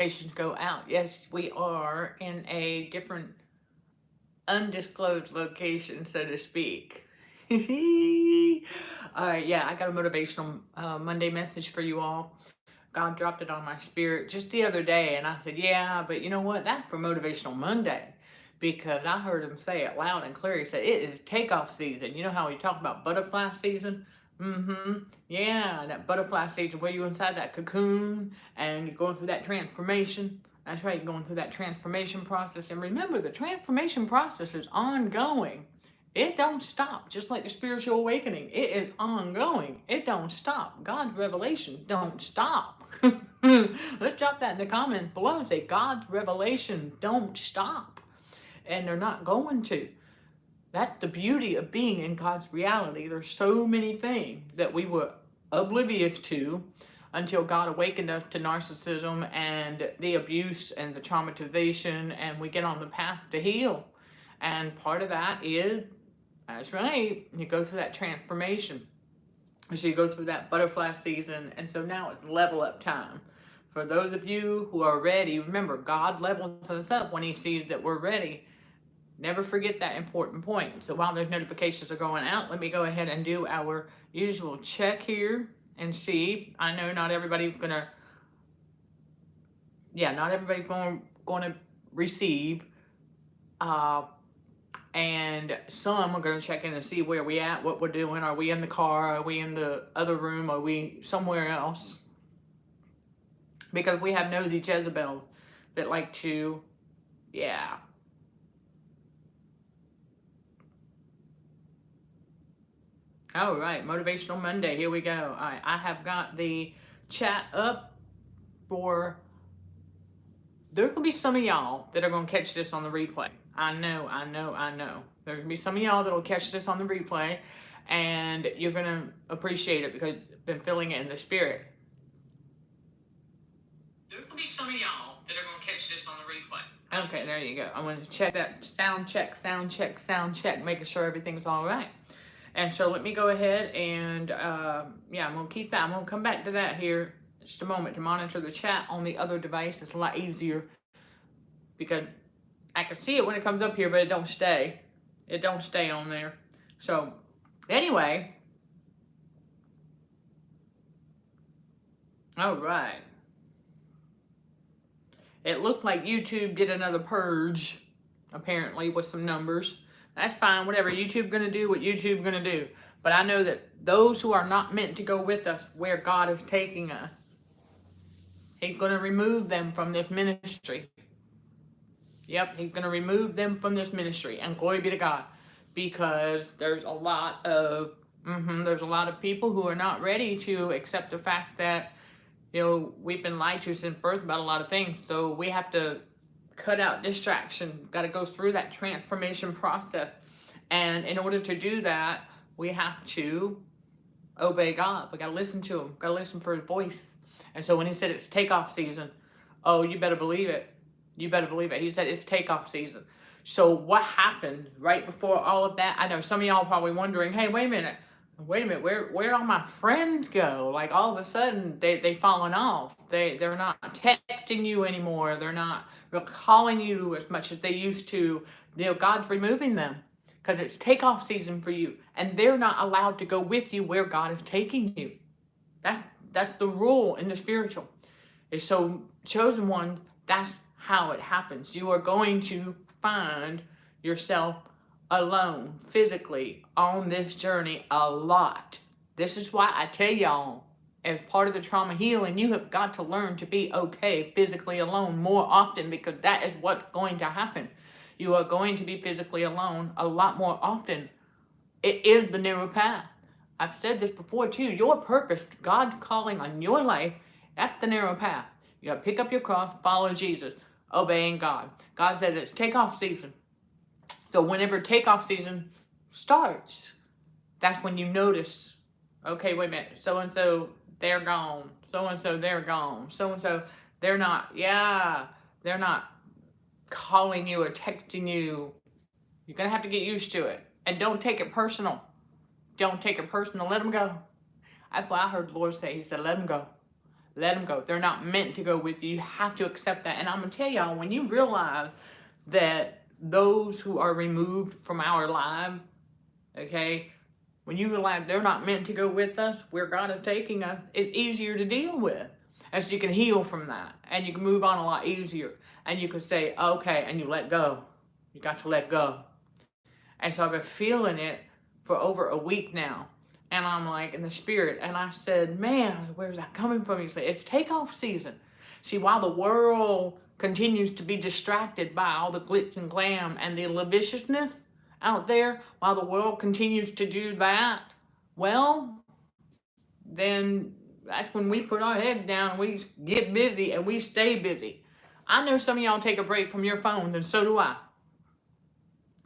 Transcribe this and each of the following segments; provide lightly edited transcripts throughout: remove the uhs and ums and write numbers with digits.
notifications go out. Yes, we are in a different undisclosed location, so to speak. All right, yeah, I got a motivational Monday message for you all. God dropped it on my spirit just the other day, and I said, yeah, but you know what? That's for Motivational Monday, because I heard him say it loud and clear. He said, it is takeoff season. You know how we talk about butterfly season? Yeah, that butterfly season where you're inside that cocoon and you're going through that transformation. That's right, you're going through that transformation process. And remember, the transformation process is ongoing. It don't stop, just like the spiritual awakening. It is ongoing. It don't stop. God's revelation don't stop. Let's drop that in the comments below and say God's revelation don't stop. And they're not going to. That's the beauty of being in God's reality. There's so many things that we were oblivious to until God awakened us to narcissism and the abuse and the traumatization, and we get on the path to heal. And part of that is, that's right, you go through that transformation. So you go through that butterfly season, and so now it's level up time. For those of you who are ready, remember, God levels us up when he sees that we're ready. Never forget that important point. So while those notifications are going out, let me go ahead and do our usual check here and see. I know not everybody's gonna, not everybody's going to receive. And some are going to check in and see where we at, what we're doing. Are we in the car? Are we in the other room? Are we somewhere else? Because we have nosy Jezebel that like to, All right, Motivational Monday, here we go. All right, I have got the chat up for, there's going to be some of y'all that are going to catch this on the replay. I know. There's going to be some of y'all that will catch this on the replay, and you're going to appreciate it because I've been feeling it in the spirit. There's going to be some of y'all that are going to catch this on the replay. Okay, there you go. I'm going to check that sound check, making sure everything's all right. And so let me go ahead and, I'm going to keep that. I'm going to come back to that here in just a moment to monitor the chat on the other device. It's a lot easier because I can see it when it comes up here, but it don't stay. It don't stay on there. So anyway, all right. It looks like YouTube did another purge, apparently, with some numbers. That's fine, whatever. YouTube gonna do what YouTube gonna do. But I know that those who are not meant to go with us where God is taking us, he's gonna remove them from this ministry. Yep, he's gonna remove them from this ministry, and glory be to God, because there's a lot of people who are not ready to accept the fact that, you know, we've been lied to since birth about a lot of things. So we have to cut out distraction, got to go through that transformation process. And in order to do that, we have to obey God. We got to listen to him, got to listen for his voice. And so when he said it's takeoff season, oh, you better believe it. You better believe it. He said it's takeoff season. So what happened right before all of that? I know some of y'all probably wondering, hey, wait a minute, where'd all my friends go? Like all of a sudden they fallen off. They're not texting you anymore. They're not calling you as much as they used to. You know, God's removing them because it's takeoff season for you, and they're not allowed to go with you where God is taking you. That's the rule in the spiritual. Is so chosen one, that's how it happens. You are going to find yourself alone physically on this journey a lot. This is why I tell y'all, as part of the trauma healing, you have got to learn to be okay physically alone more often, because that is what's going to happen. You are going to be physically alone a lot more often. It is the narrow path. I've said this before too. Your purpose, God's calling on your life, that's the narrow path. You got to pick up your cross, follow Jesus, obeying God. God says it's takeoff season. So whenever takeoff season starts, that's when you notice, okay, wait a minute, so-and-so, they're gone. So-and-so, they're gone. So-and-so, they're not calling you or texting you. You're going to have to get used to it. And don't take it personal. Don't take it personal. Let them go. That's what I heard the Lord say. He said, let them go. Let them go. They're not meant to go with you. You have to accept that. And I'm going to tell y'all, when you realize that those who are removed from our lives, okay, when you realize they're not meant to go with us, where God is taking us, it's easier to deal with. And so you can heal from that. And you can move on a lot easier. And you can say, okay, and you let go. You got to let go. And so I've been feeling it for over a week now. And I'm like in the spirit. And I said, man, where's that coming from? He said, it's takeoff season. See, while the world continues to be distracted by all the glitz and glam and the lasciviousness out there, while the world continues to do that, well, then that's when we put our head down and we get busy and we stay busy. I know some of y'all take a break from your phones, and so do I.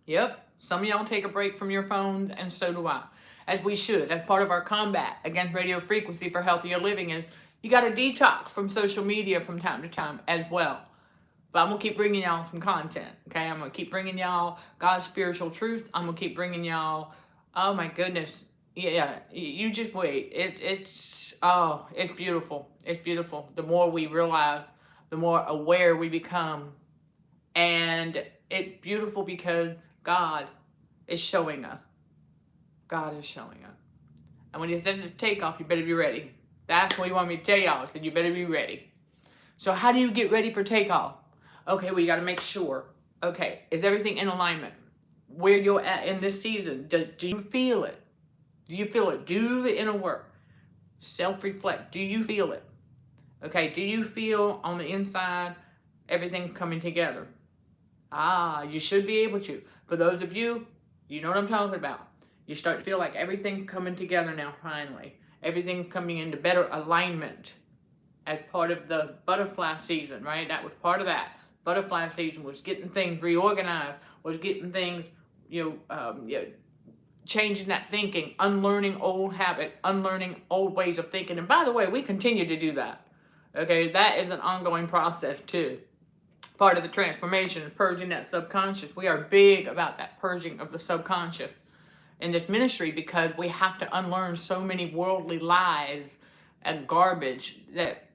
Yep. Some of y'all take a break from your phones, and so do I. As we should. As part of our combat against radio frequency for healthier living is you got to detox from social media from time to time as well. But I'm going to keep bringing y'all some content, okay? I'm going to keep bringing y'all God's spiritual truth. I'm going to keep bringing y'all, oh my goodness. Yeah, you just wait. It's beautiful. It's beautiful. The more we realize, the more aware we become. And it's beautiful because God is showing us. God is showing us. And when he says it's takeoff, you better be ready. That's what he wanted me to tell y'all. He said you better be ready. So how do you get ready for takeoff? Okay, well, you got to make sure. Okay, is everything in alignment? Where you're at in this season, do you feel it? Do you feel it? Do the inner work. Self-reflect. Do you feel it? Okay, do you feel on the inside everything coming together? You should be able to. For those of you, you know what I'm talking about. You start to feel like everything coming together now, finally. Everything coming into better alignment as part of the butterfly season, right? That was part of that. Butterfly season was getting things reorganized, was getting things, changing that thinking, unlearning old habits, unlearning old ways of thinking. And by the way, we continue to do that. Okay, that is an ongoing process too. Part of the transformation is purging that subconscious. We are big about that purging of the subconscious in this ministry because we have to unlearn so many worldly lies and garbage that,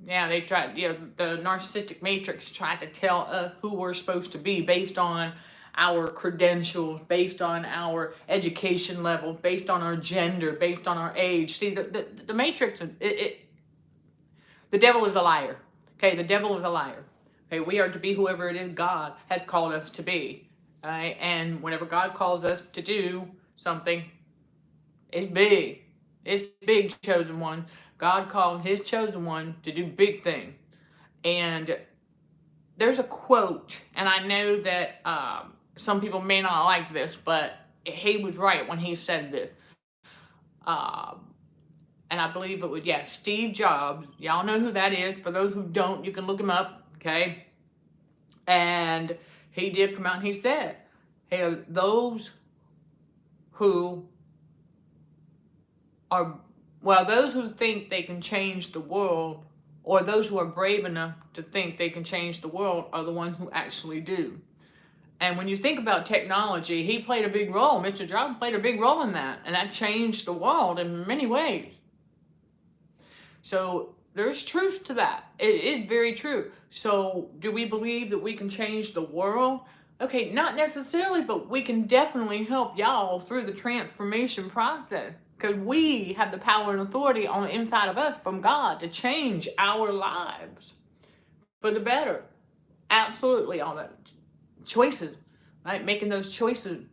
they tried, the narcissistic matrix tried to tell us who we're supposed to be based on our credentials, based on our education level, based on our gender, based on our age. See, the matrix, the devil is a liar. Okay, the devil is a liar. Okay, we are to be whoever it is God has called us to be. Right? And whenever God calls us to do something, it's big. It's big, chosen one. God called his chosen one to do big things. And there's a quote, and I know that some people may not like this, but he was right when he said this. And I believe it was, Steve Jobs. Y'all know who that is. For those who don't, you can look him up, okay? And he did come out and he said, hey, those who think they can change the world, or those who are brave enough to think they can change the world, are the ones who actually do. And when you think about technology, he played a big role. Mr. Jobs played a big role in that, and that changed the world in many ways. So there's truth to that. It is very true. So do we believe that we can change the world? Okay, not necessarily, but we can definitely help y'all through the transformation process, because we have the power and authority on the inside of us from God to change our lives for the better. Absolutely, all that. Choices, right? Making those choices,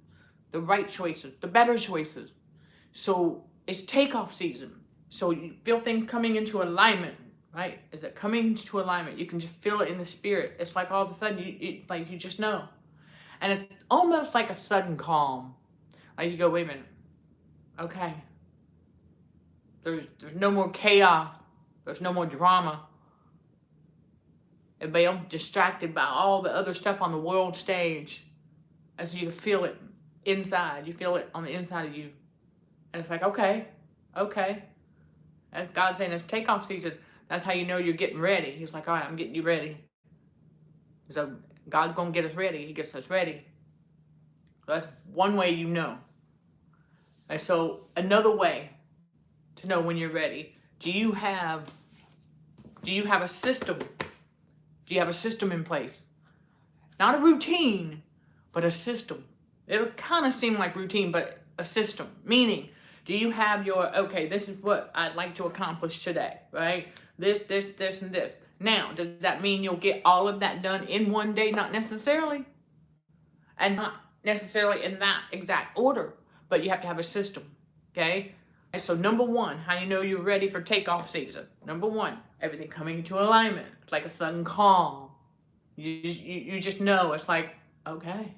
the right choices, the better choices. So it's takeoff season. So you feel things coming into alignment, right? Is it coming into alignment? You can just feel it in the spirit. It's like all of a sudden, you just know. And it's almost like a sudden calm. Like you go, wait a minute. Okay. There's no more chaos. There's no more drama. Everybody distracted by all the other stuff on the world stage. And so you feel it inside. You feel it on the inside of you. And it's like, okay. And God's saying it's takeoff season. That's how you know you're getting ready. He's like, all right, I'm getting you ready. So God's going to get us ready. He gets us ready. So that's one way you know. And so another way to know when you're ready. Do you have Do you have a system? Do you have a system in place? Not a routine, but a system. It'll kind of seem like routine, but a system. Meaning, do you have your, okay, this is what I'd like to accomplish today, right? This, and this. Now, does that mean you'll get all of that done in one day? Not necessarily. And not necessarily in that exact order, but you have to have a system, okay? And so number one, how you know you're ready for takeoff season. Number one, everything coming into alignment. It's like a sudden calm. You just know, it's like, okay.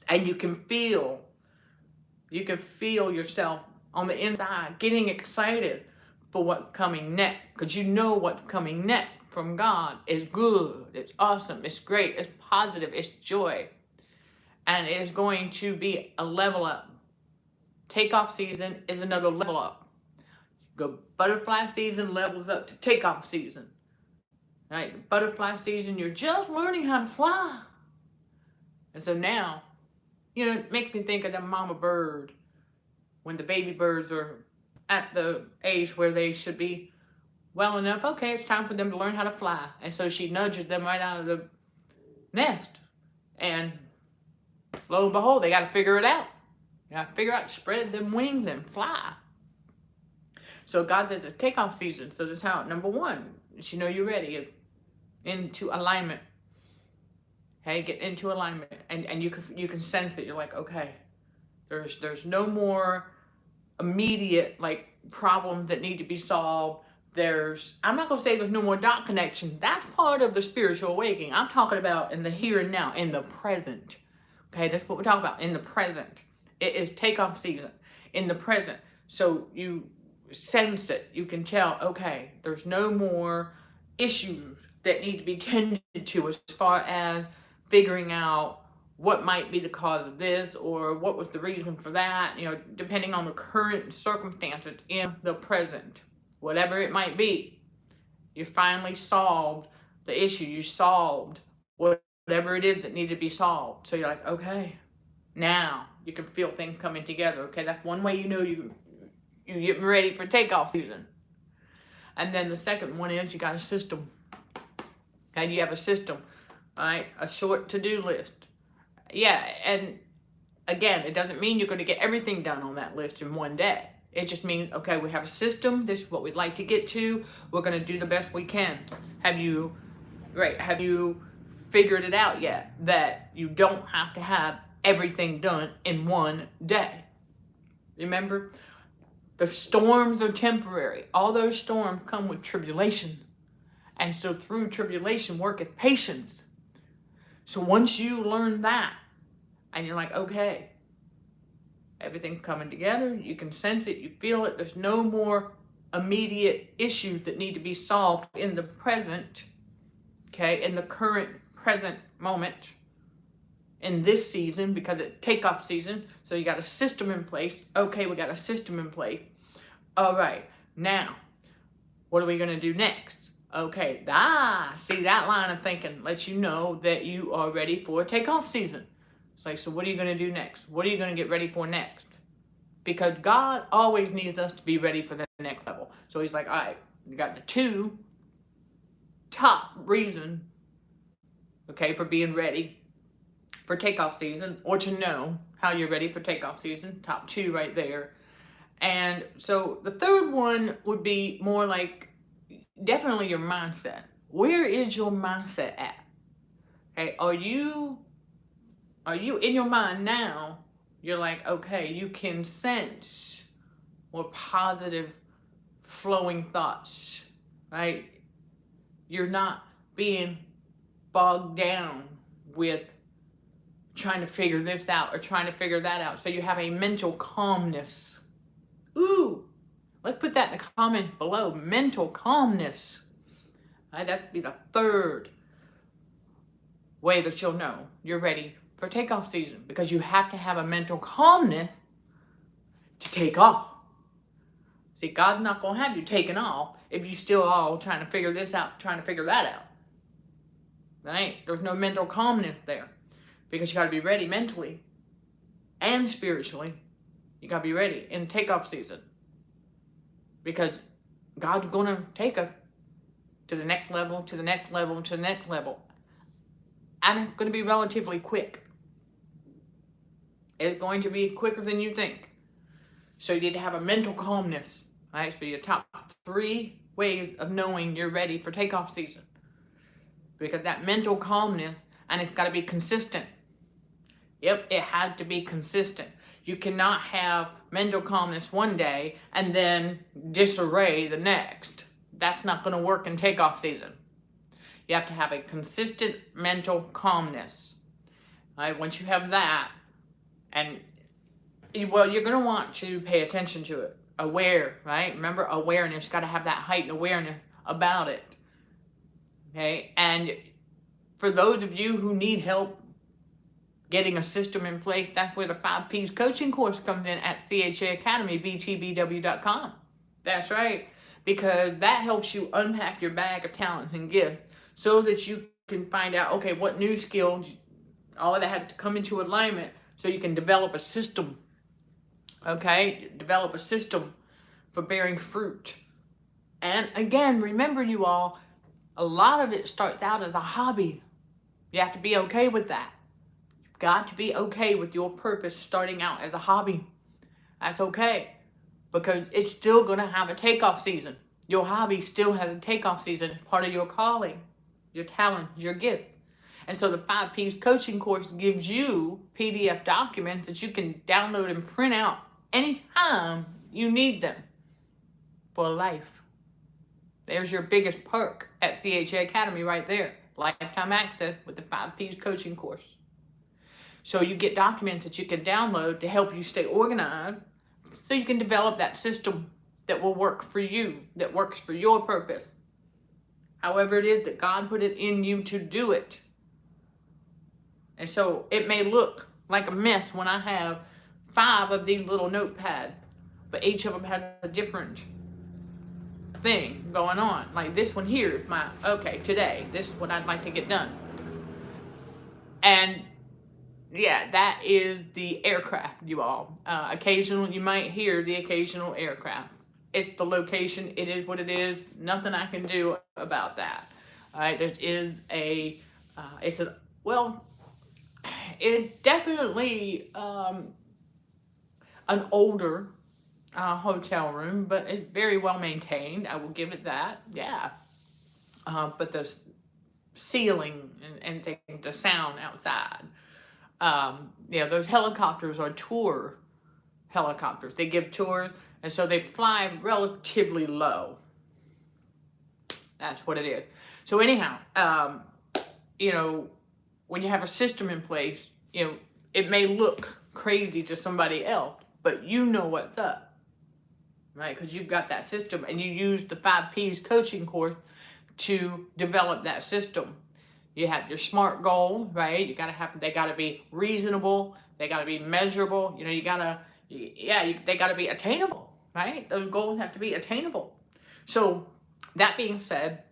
And you can feel yourself on the inside getting excited for what's coming next, because you know what's coming next from God is good, it's awesome, it's great, it's positive, it's joy, and it is going to be a level up. Takeoff season is another level up. Go butterfly season levels up to takeoff season. Right? Butterfly season, you're just learning how to fly. And so now, it makes me think of the mama bird when the baby birds are at the age where they should be well enough. Okay, it's time for them to learn how to fly. And so she nudges them right out of the nest. And lo and behold, they got to figure it out. You got to figure out, spread them wings and fly. So God says it's takeoff season. So that's how, number one, you know you're ready. Into alignment. Hey, get into alignment. And you can sense it. You're like, okay, there's no more immediate like problems that need to be solved. I'm not gonna say there's no more dot connection. That's part of the spiritual awakening. I'm talking about in the here and now, in the present. Okay, that's what we're talking about, in the present. It is takeoff season, in the present. So you sense it, you can tell, okay, there's no more issues that need to be tended to as far as figuring out what might be the cause of this or what was the reason for that, depending on the current circumstances in the present, whatever it might be. You finally solved the issue. You solved whatever it is that needed to be solved. So you're like, okay, now you can feel things coming together. Okay, that's one way you know you're getting ready for takeoff season. And then the second one is you got a system. Okay, you have a system, right? A short to-do list. Yeah, and again, it doesn't mean you're going to get everything done on that list in one day. It just means, okay, we have a system. This is what we'd like to get to. We're going to do the best we can. Have you figured it out yet that you don't have to have everything done in one day? Remember, the storms are temporary. All those storms come with tribulation. And so through tribulation worketh patience. So once you learn that, and you're like, okay, everything's coming together, you can sense it, you feel it, there's no more immediate issues that need to be solved in the present, okay, in the current present moment, in this season, because it's takeoff season, so you got a system in place. Okay, we got a system in place. All right, now, what are we going to do next? Okay, see, that line of thinking lets you know that you are ready for takeoff season. It's like, so what are you going to do next? What are you going to get ready for next? Because God always needs us to be ready for the next level. So he's like, all right, you got the two top reasons, okay, for being ready for takeoff season, or to know how you're ready for takeoff season. Top two right there. And so the third one would be more like definitely your mindset. Where is your mindset at? Okay, are you in your mind now? You're like, okay, you can sense more positive flowing thoughts, right? You're not being bogged down with trying to figure this out or trying to figure that out. So you have a mental calmness. Ooh, let's put that in the comments below. Mental calmness. Right, that would be the third way that you'll know you're ready for takeoff season, because you have to have a mental calmness to take off. See, God's not going to have you taking off if you still all trying to figure this out, trying to figure that out. Right? There's no mental calmness there, because you got to be ready mentally and spiritually. You got to be ready in takeoff season, because God's going to take us to the next level, to the next level, to the next level. And it's going to be relatively quick. It's going to be quicker than you think. So you need to have a mental calmness. Right? So your top 3 ways of knowing you're ready for takeoff season. Because that mental calmness, and it's got to be consistent. Yep, it has to be consistent. You cannot have mental calmness one day and then disarray the next. That's not going to work in takeoff season. You have to have a consistent mental calmness. Right? Once you have that, and well, you're going to want to pay attention to it. Aware, right? Remember, awareness. Got to have that heightened awareness about it. Okay? And for those of you who need help getting a system in place, that's where the 5 P's coaching course comes in at CHA Academy, btbw.com. That's right. Because that helps you unpack your bag of talents and gifts so that you can find out, okay, what new skills, all of that have to come into alignment so you can develop a system. Okay? Develop a system for bearing fruit. And again, remember you all, a lot of it starts out as a hobby. You have to be okay with that. You've got to be okay with your purpose starting out as a hobby. That's okay. Because it's still going to have a takeoff season. Your hobby still has a takeoff season. It's part of your calling, your talent, your gift. And so the 5 P's coaching course gives you PDF documents that you can download and print out anytime you need them for life. There's your biggest perk at CHA Academy right there. Lifetime access with the 5 P's coaching course. So you get documents that you can download to help you stay organized so you can develop that system that will work for you, that works for your purpose. However it is that God put it in you to do it. And so it may look like a mess when I have 5 of these little notepads, but each of them has a different thing going on. Like this one here is my, okay, today, this is what I'd like to get done. And yeah, that is the aircraft, you all. Occasionally, you might hear the occasional aircraft. It's the location. It is what it is. Nothing I can do about that. All right, there is a, it's definitely an older hotel room, but it's very well maintained. I will give it that. Yeah. But the ceiling and the sound outside. Those helicopters are tour helicopters. They give tours, and so they fly relatively low. That's what it is. So anyhow, when you have a system in place, it may look crazy to somebody else, but you know what's up, right? Because you've got that system, and you use the 5 P's coaching course to develop that system. You have your SMART goals, right? They gotta be reasonable. They gotta be measurable. They gotta be attainable, right? Those goals have to be attainable. So that being said,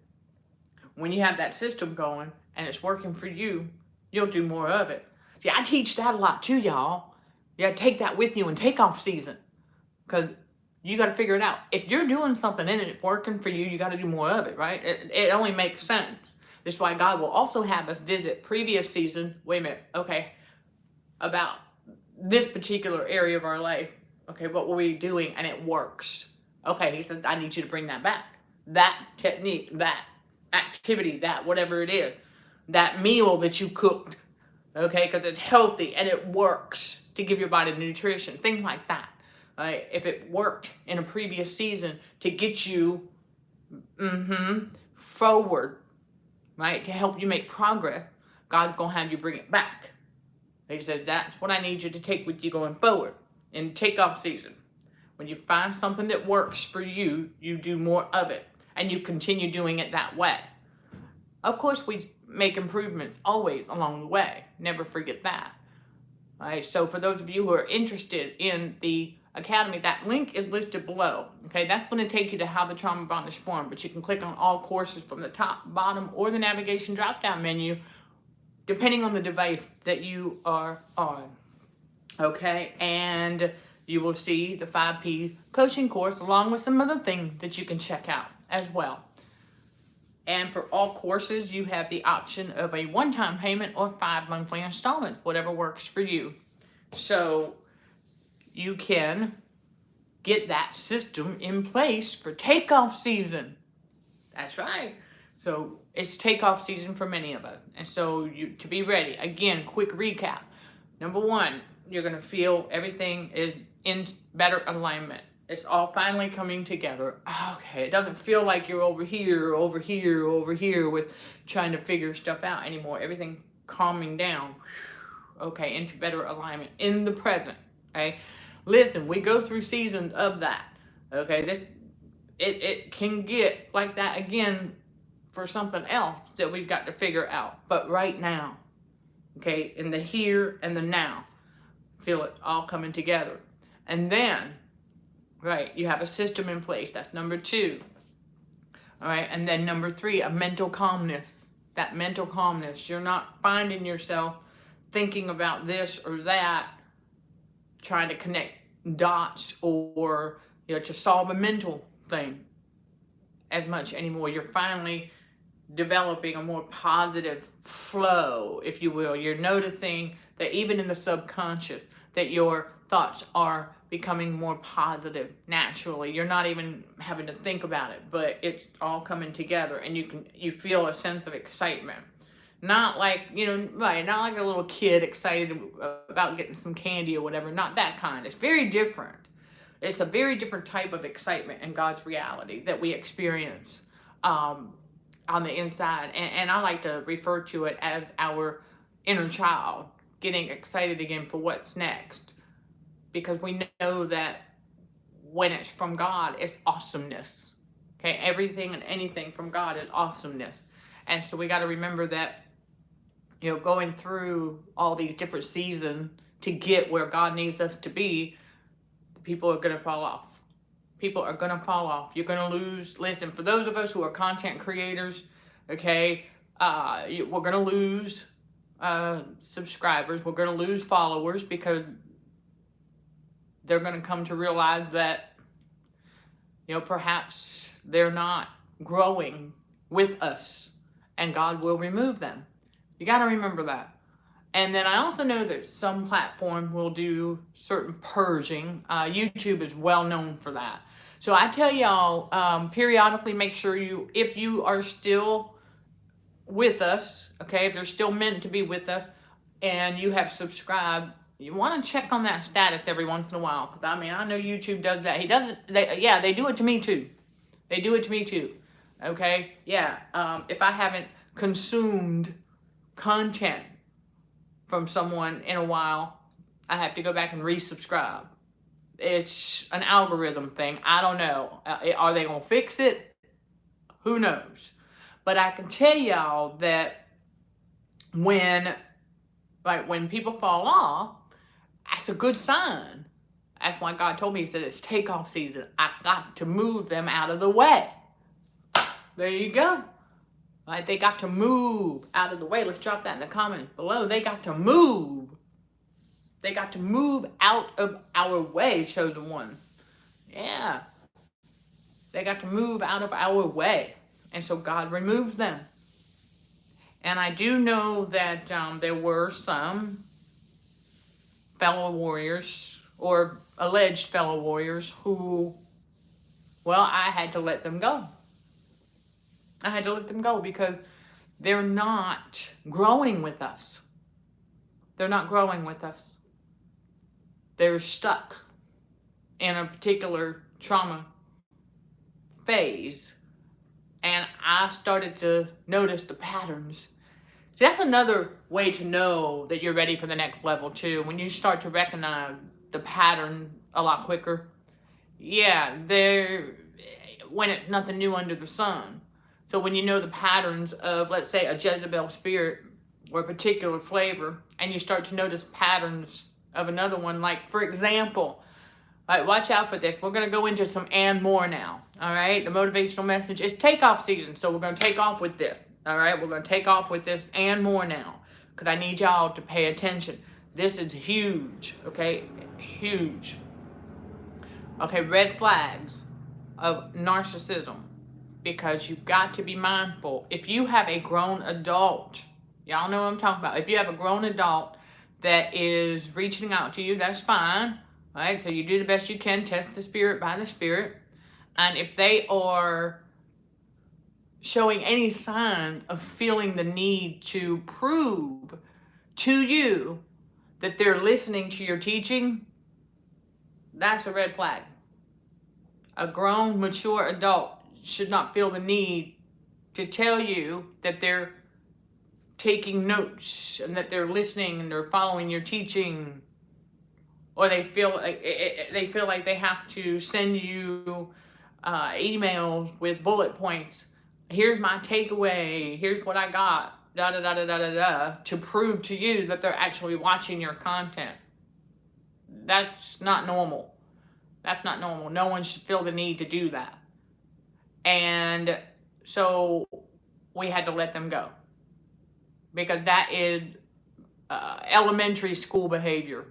when you have that system going and it's working for you, you'll do more of it. See, I teach that a lot too, y'all. You gotta take that with you in takeoff season, because you gotta figure it out. If you're doing something and it's working for you, you gotta do more of it, right? It only makes sense. This is why God will also have us visit previous season. Wait a minute, okay, about this particular area of our life. Okay, what were we doing? And it works. Okay, he says, I need you to bring that back. That technique, that activity, that whatever it is, that meal that you cooked, okay, because it's healthy and it works to give your body nutrition, things like that. Right? If it worked in a previous season to get you forward, right, to help you make progress, God's going to have you bring it back. He said, that's what I need you to take with you going forward in takeoff season. When you find something that works for you, you do more of it, and you continue doing it that way. Of course, we make improvements always along the way. Never forget that. All right, so for those of you who are interested in the Academy, that link is listed below. Okay, that's going to take you to how the trauma bond is formed, but you can click on all courses from the top, bottom, or the navigation drop-down menu, depending on the device that you are on. Okay, and you will see the 5 P's coaching course along with some other things that you can check out as well. And for all courses, you have the option of a one-time payment or 5 monthly installments, whatever works for you. So you can get that system in place for takeoff season. That's right. So it's takeoff season for many of us. And so to be ready, again, quick recap. Number one, you're going to feel everything is in better alignment. It's all finally coming together. Okay, it doesn't feel like you're over here with trying to figure stuff out anymore. Everything calming down. Okay, into better alignment in the present. Okay, listen, we go through seasons of that. Okay, it can get like that again for something else that we've got to figure out. But right now, okay, in the here and the now, feel it all coming together. And then, right, you have a system in place. That's number 2. All right, and then number 3, a mental calmness. That mental calmness. You're not finding yourself thinking about this or that, trying to connect dots or to solve a mental thing as much anymore. You're finally developing a more positive flow, if you will. You're noticing that even in the subconscious, that your thoughts are becoming more positive naturally. You're not even having to think about it, but it's all coming together, and you feel a sense of excitement. Not like, right, not like a little kid excited about getting some candy or whatever. Not that kind. It's very different. It's a very different type of excitement in God's reality that we experience on the inside. And I like to refer to it as our inner child getting excited again for what's next. Because we know that when it's from God, it's awesomeness. Okay, everything and anything from God is awesomeness. And so we got to remember that, going through all these different seasons to get where God needs us to be, people are going to fall off. People are going to fall off. You're going to lose. Listen, for those of us who are content creators, okay, we're going to lose subscribers. We're going to lose followers because they're going to come to realize that, perhaps they're not growing with us, and God will remove them. You got to remember that. And then I also know that some platforms will do certain purging. YouTube is well known for that. So I tell y'all, periodically make sure if you are still with us, okay, if you're still meant to be with us and you have subscribed, you want to check on that status every once in a while. Because, I know YouTube does that. They do it to me too. They do it to me too. Okay? Yeah. If I haven't consumed content from someone in a while, I have to go back and resubscribe. It's an algorithm thing. I don't know. Are they going to fix it? Who knows? But I can tell y'all that when people fall off, that's a good sign. That's why God told me, He said, it's takeoff season. I got to move them out of the way. There you go. Right? They got to move out of the way. Let's drop that in the comments below. They got to move. They got to move out of our way, chosen one. Yeah. They got to move out of our way. And so God removed them. And I do know that there were some fellow warriors or alleged fellow warriors who, I had to let them go. I had to let them go because they're not growing with us. They're not growing with us. They're stuck in a particular trauma phase. And I started to notice the patterns. So that's another way to know that you're ready for the next level too. When you start to recognize the pattern a lot quicker. Yeah, when it's nothing new under the sun. So when you know the patterns of, let's say, a Jezebel spirit or a particular flavor, and you start to notice patterns of another one, like, for example, watch out for this. We're going to go into some and more now, all right? The motivational message is takeoff season, so we're going to take off with this, all right? We're going to take off with this and more now because I need y'all to pay attention. This is huge, okay? Huge. Okay, red flags of narcissism. because you've got to be mindful. If you have a grown adult, y'all know what I'm talking about. If you have a grown adult that is reaching out to you, that's fine. Right? So you do the best you can, test the spirit by the spirit. And if they are showing any signs of feeling the need to prove to you that they're listening to your teaching, that's a red flag. A grown, mature adult should not feel the need to tell you that they're taking notes and that they're listening and they're following your teaching, or they feel like they have to send you emails with bullet points. Here's my takeaway. Here's what I got. Da da da da da da da, to prove to you that they're actually watching your content. That's not normal. That's not normal. No one should feel the need to do that. And so we had to let them go, because that is elementary school behavior.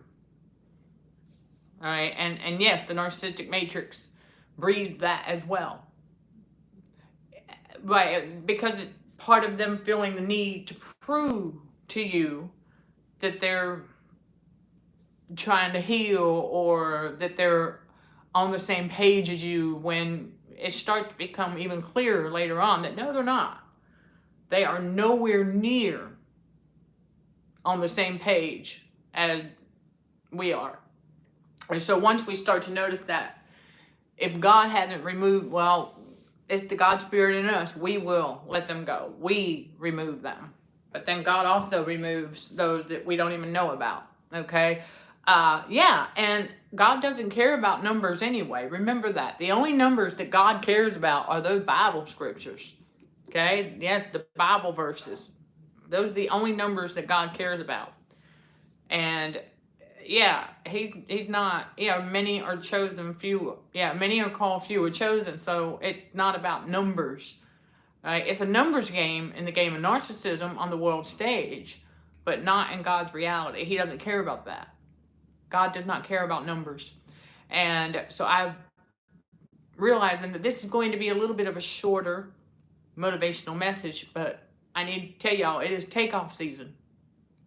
All right, and yes, the narcissistic matrix breeds that as well. Right, because it's part of them feeling the need to prove to you that they're trying to heal, or that they're on the same page as you, when it starts to become even clearer later on that no, they're not. They are nowhere near on the same page as we are. And so once we start to notice that, if God hasn't removed, well, it's the God spirit in us, we will let them go. We remove them. But then God also removes those that we don't even know about. Okay? Yeah, and God doesn't care about numbers anyway. Remember that. The only numbers that God cares about are those Bible scriptures. Okay? Yeah, the Bible verses. Those are the only numbers that God cares about. And yeah, he's not, many are chosen, few. Yeah, many are called, few are chosen. So it's not about numbers. Right? It's a numbers game in the game of narcissism on the world stage, but not in God's reality. He doesn't care about that. God does not care about numbers. And so I realized that this is going to be a little bit of a shorter motivational message, but I need to tell y'all, it is takeoff season.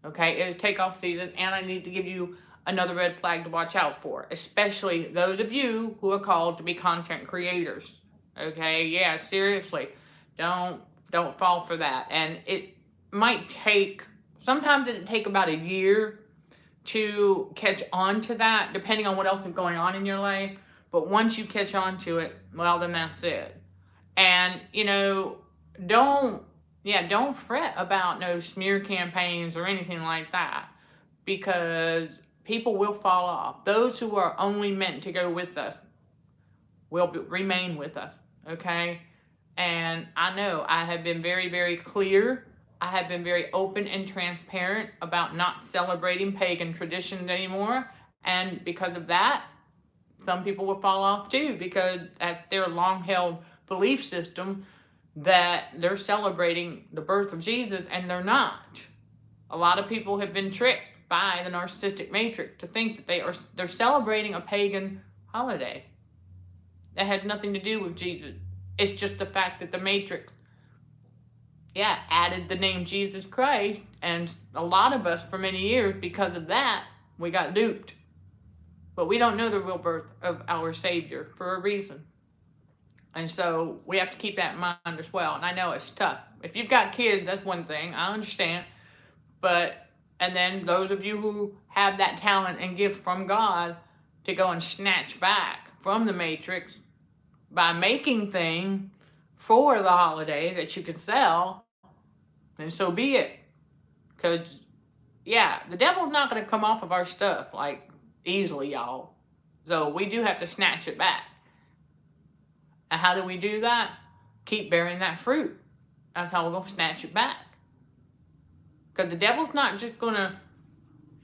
Okay, it is takeoff season, and I need to give you another red flag to watch out for, especially those of you who are called to be content creators. Okay, yeah, seriously, don't fall for that. And it might take, sometimes it take about a year to catch on to that, depending on what else is going on in your life. But once you catch on to it, well, then that's it. And don't fret about no smear campaigns or anything like that, because people will fall off. Those who are only meant to go with us will remain with us, okay? And I know I have been very, very clear. I have been very open and transparent about not celebrating pagan traditions anymore. And because of that, some people will fall off too, because that's their long-held belief system that they're celebrating the birth of Jesus, and they're not. A lot of people have been tricked by the narcissistic matrix to think that they're celebrating a pagan holiday that had nothing to do with Jesus. It's just the fact that the matrix, added the name Jesus Christ, and a lot of us for many years, because of that, we got duped. But we don't know the real birth of our Savior for a reason. And so we have to keep that in mind as well. And I know it's tough. If you've got kids, that's one thing. I understand. And then those of you who have that talent and gift from God to go and snatch back from the matrix by making things for the holiday that you can sell, then so be it. Because, the devil's not going to come off of our stuff like easily, y'all. So we do have to snatch it back. And how do we do that? Keep bearing that fruit. That's how we're going to snatch it back. Because the devil's not just going to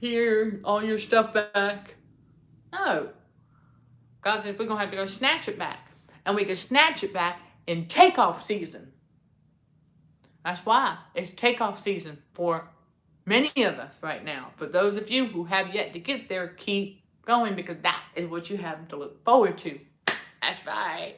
hear all your stuff back. No. God says we're going to have to go snatch it back. And we can snatch it back in takeoff season. That's why it's takeoff season for many of us right now. For those of you who have yet to get there, keep going, because that is what you have to look forward to. That's right.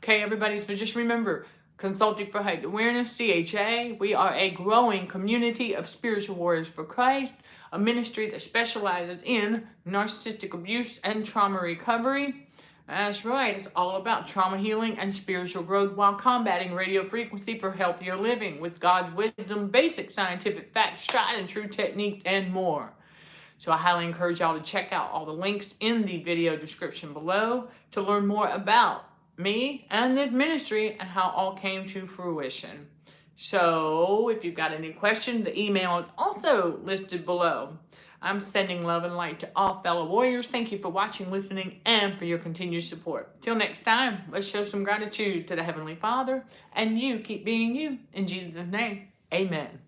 Okay, everybody, so just remember, Consulting for Heightened Awareness, CHA, we are a growing community of spiritual warriors for Christ, a ministry that specializes in narcissistic abuse and trauma recovery. That's right, it's all about trauma healing and spiritual growth while combating radio frequency for healthier living with God's wisdom, basic scientific facts, tried and true techniques, and more. So I highly encourage y'all to check out all the links in the video description below to learn more about me and this ministry and how all came to fruition. So if you've got any questions, the email is also listed below. I'm sending love and light to all fellow warriors. Thank you for watching, listening, and for your continued support. Till next time, let's show some gratitude to the Heavenly Father, and you keep being you. In Jesus' name, amen.